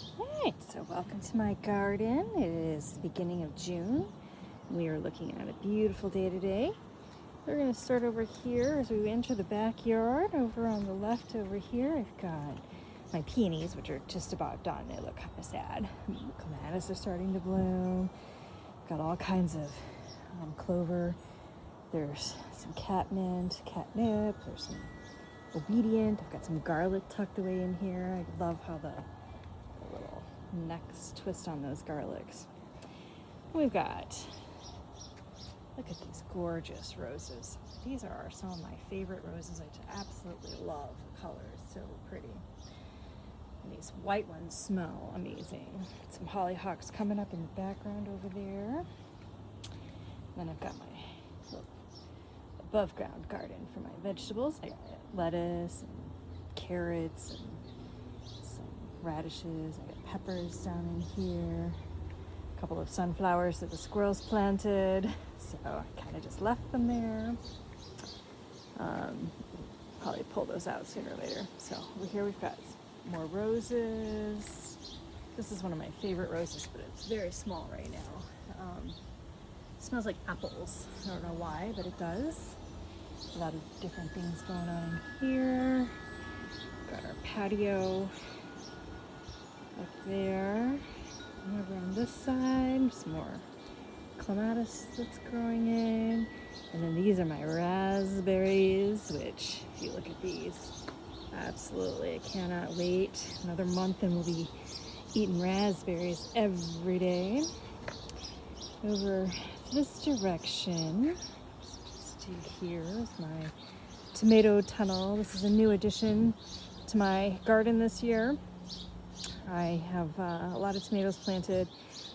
Alright, so welcome to my garden. It is the beginning of June. We are looking at a beautiful day today. We're going to start over here as we enter the backyard. Over on the left over here, I've got my peonies, which are just about done. They look kind of sad. Clematis are starting to bloom. Got all kinds of clover. There's some catnip. There's some obedient. I've got some garlic tucked away in here. I love how the little necks twist on those garlics. We've got, look at these gorgeous roses. These are some of my favorite roses. I absolutely love the color. It's so pretty. And these white ones smell amazing. Some hollyhocks coming up in the background over there. Then I've got my little above ground garden for my vegetables. I got lettuce and carrots and some radishes. I got peppers down in here. A couple of sunflowers that the squirrels planted. So I kind of just left them there. Probably pull those out sooner or later. So over here we've got more roses. This is one of my favorite roses, but it's very small right now. Smells like apples. I don't know why, but it does. A lot of different things going on in here. Got our patio up there. And over on this side, some more clematis that's growing in. And then these are my raspberries, which if you look at these, absolutely, I cannot wait. Another month and we'll be eating raspberries every day. Over this direction, just to here is my tomato tunnel. This is a new addition to my garden this year. I have a lot of tomatoes planted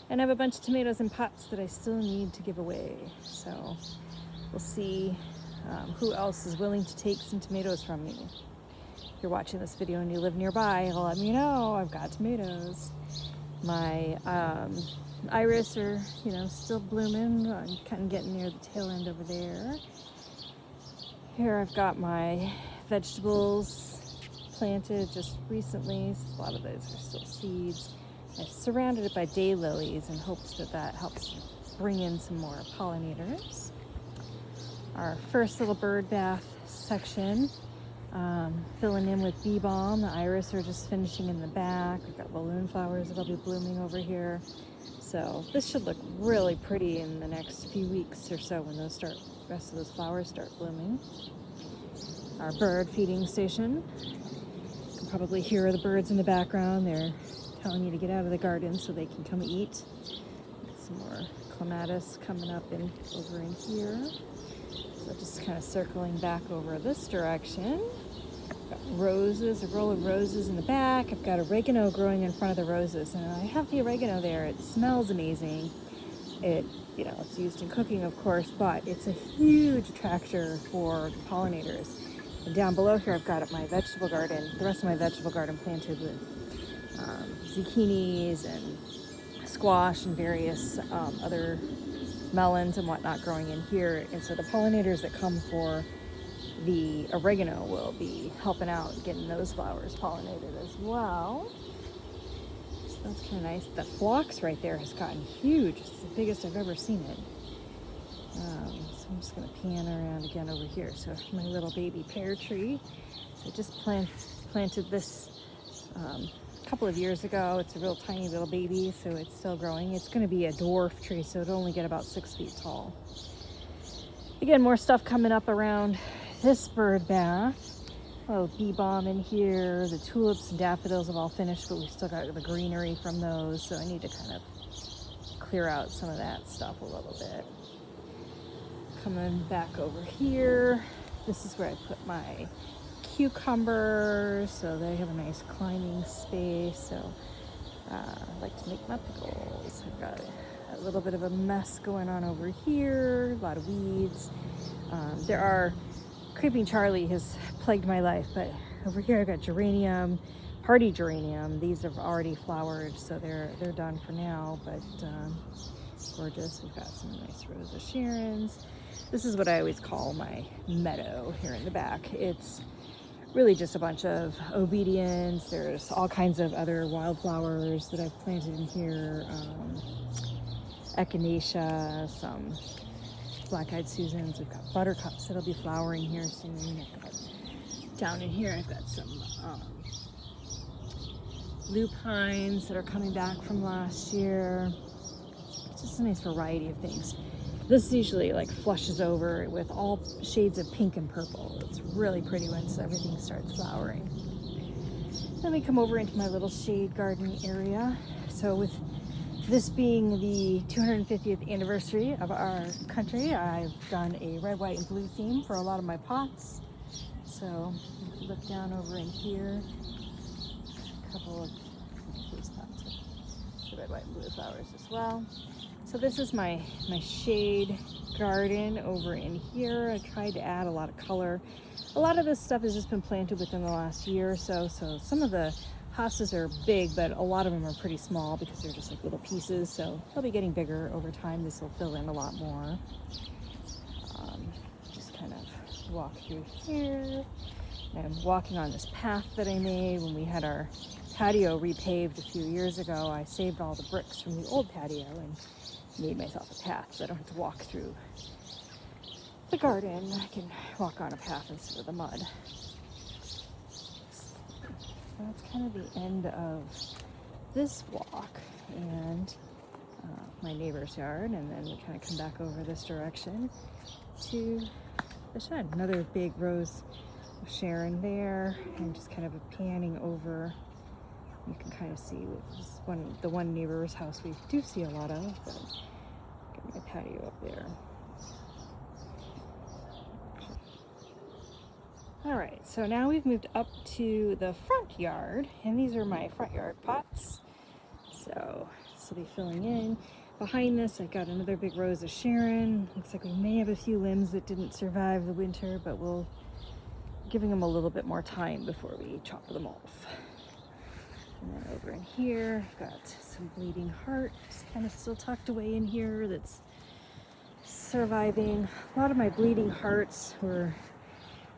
and I have a bunch of tomatoes in pots that I still need to give away. So we'll see who else is willing to take some tomatoes from me. If you're watching this video and you live nearby, let me know. I've got tomatoes. My iris are, still blooming. I'm kind of getting near the tail end over there. Here I've got my vegetables planted just recently. A lot of those are still seeds. I've surrounded it by daylilies in hopes that helps bring in some more pollinators. Our first little bird bath section, filling in with bee balm. The iris are just finishing in the back. We've got balloon flowers that'll be blooming over here. So this should look really pretty in the next few weeks or so when the rest of those flowers start blooming. Our bird feeding station. You can probably hear the birds in the background. They're telling you to get out of the garden so they can come eat. Some more clematis coming up over in here. So just kind of circling back over this direction. Got roses, a row of roses in the back. I've got oregano growing in front of the roses, and I have the oregano there. It smells amazing. It's used in cooking, of course, but it's a huge attractor for the pollinators. And down below here, I've got my vegetable garden, the rest of my vegetable garden planted with zucchinis and squash and various other melons and whatnot growing in here. And so the pollinators that come for the oregano will be helping out getting those flowers pollinated as well. So that's kind of nice. The phlox right there has gotten huge. It's the biggest I've ever seen it. So I'm just going to pan around again over here. So my little baby pear tree. So I just planted this a couple of years ago. It's a real tiny little baby, so it's still growing. It's going to be a dwarf tree, so it'll only get about 6 feet tall. Again, more stuff coming up around this bird bath. Oh, bee balm in here. The tulips and daffodils have all finished, but we've still got the greenery from those, so I need to kind of clear out some of that stuff a little bit. Coming back over here, this is where I put my cucumbers, so they have a nice climbing space. So I like to make my pickles. I've got a little bit of a mess going on over here, a lot of weeds. Creeping Charlie has plagued my life, but over here I've got geranium, hardy geranium. These have already flowered, so they're done for now, but gorgeous. We've got some nice Rosa Sharons. This is what I always call my meadow here in the back. It's really just a bunch of obedience. There's all kinds of other wildflowers that I've planted in here. Echinacea, some black-eyed Susans. We've got buttercups that'll be flowering here soon. I've got, down in here I've got some lupines that are coming back from last year. It's just a nice variety of things. This usually like flushes over with all shades of pink and purple. It's really pretty once everything starts flowering. Then we come over into my little shade garden area. So with this being the 250th anniversary of our country, I've done a red, white, and blue theme for a lot of my pots. So if you look down over in here, a couple of these pots with the red, white, and blue flowers as well. So this is my shade garden over in here. I tried to add a lot of color. A lot of this stuff has just been planted within the last year or so. So some of the hostas are big, but a lot of them are pretty small because they're just like little pieces. So they'll be getting bigger over time. This will fill in a lot more. Just kind of walk through here. And I'm walking on this path that I made when we had our patio repaved a few years ago. I saved all the bricks from the old patio and made myself a path so I don't have to walk through the garden. I can walk on a path instead of the mud. So that's kind of the end of this walk and my neighbor's yard, and then we kind of come back over this direction to the shed. Another big rose of Sharon there, and just kind of a panning over. You can kind of see the one neighbor's house we do see a lot of, but got my patio up there. All right, so now we've moved up to the front yard, and these are my front yard pots. So this will be filling in. Behind this, I've got another big rose of Sharon. Looks like we may have a few limbs that didn't survive the winter, but we'll giving them a little bit more time before we chop them off. And then over in here, I've got some bleeding heart, just kind of still tucked away in here that's surviving. A lot of my bleeding hearts were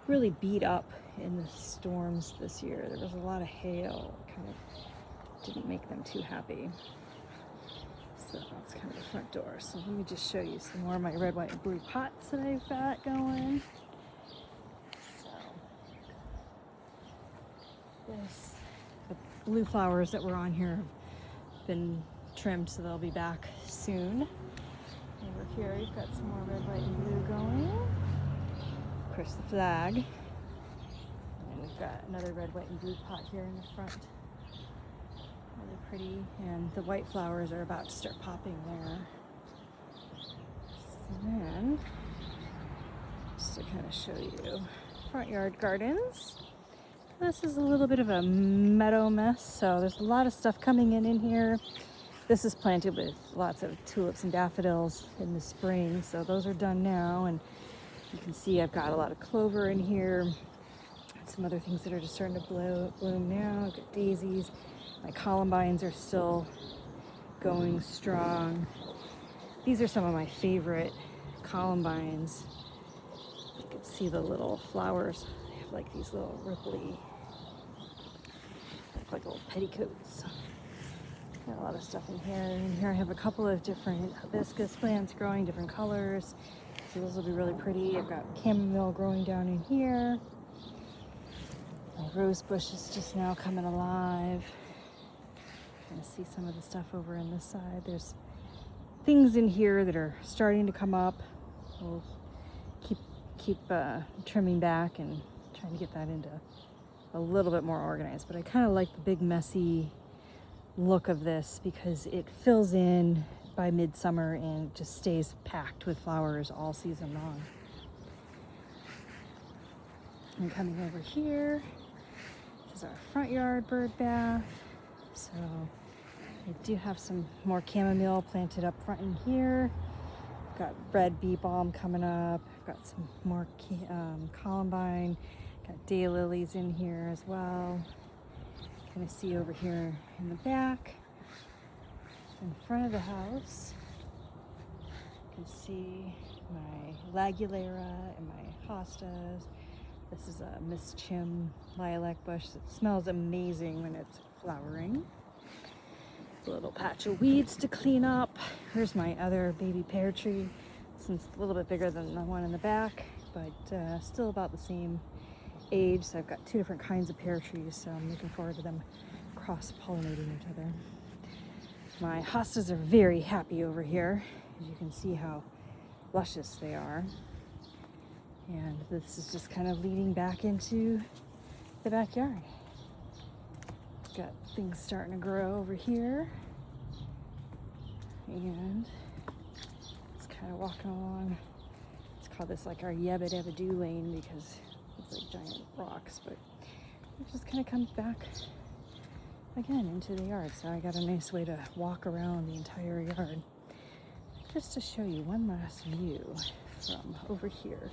really beat up in the storms this year. There was a lot of hail, kind of didn't make them too happy. So that's kind of the front door. So let me just show you some more of my red, white, and blue pots that I've got going. So the blue flowers that were on here have been trimmed, so they'll be back soon. Over here, you've got some more red, white, and blue going. Of course, the flag. And we've got another red, white, and blue pot here in the front. Really pretty. And the white flowers are about to start popping there. So then, just to kind of show you front yard gardens. This is a little bit of a meadow mess, so there's a lot of stuff coming in here. This is planted with lots of tulips and daffodils in the spring, so those are done now. And you can see I've got a lot of clover in here, and some other things that are just starting to bloom now. I've got daisies. My columbines are still going strong. These are some of my favorite columbines. You can see the little flowers. They have like these little ripply, like little petticoats. Got a lot of stuff in here. And here I have a couple of different hibiscus plants growing, different colors. So those will be really pretty. I've got chamomile growing down in here. My rose bush is just now coming alive. Kind of see some of the stuff over on this side. There's things in here that are starting to come up. We'll keep trimming back and trying to get that into a little bit more organized. But I kind of like the big messy look of this because it fills in by midsummer and just stays packed with flowers all season long. And coming over here, this is our front yard bird bath. So I do have some more chamomile planted up front in here. I've got red bee balm coming up. I've got some more columbine. Got daylilies in here as well. Kind of see over here in the back, in front of the house. You can see my Lagulera and my hostas. This is a Miss Chim lilac bush. It smells amazing when it's flowering. A little patch of weeds to clean up. Here's my other baby pear tree. This one's a little bit bigger than the one in the back, but still about the same age. So I've got two different kinds of pear trees, so I'm looking forward to them cross-pollinating each other. My hostas are very happy over here. As you can see how luscious they are. And this is just kind of leading back into the backyard. Got things starting to grow over here. And it's kind of walking along. Let's call this like our Yabba Dabba Doo lane because it's like giant rocks, but it just kind of comes back again into the yard. So I got a nice way to walk around the entire yard. Just to show you one last view from over here.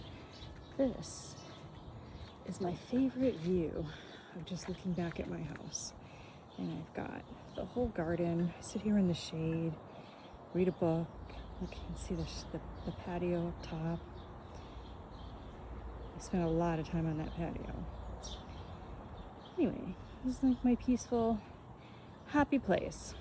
This is my favorite view of just looking back at my house. And I've got the whole garden. I sit here in the shade, read a book. You can see the patio up top. I spent a lot of time on that patio. Anyway, this is like my peaceful, happy place.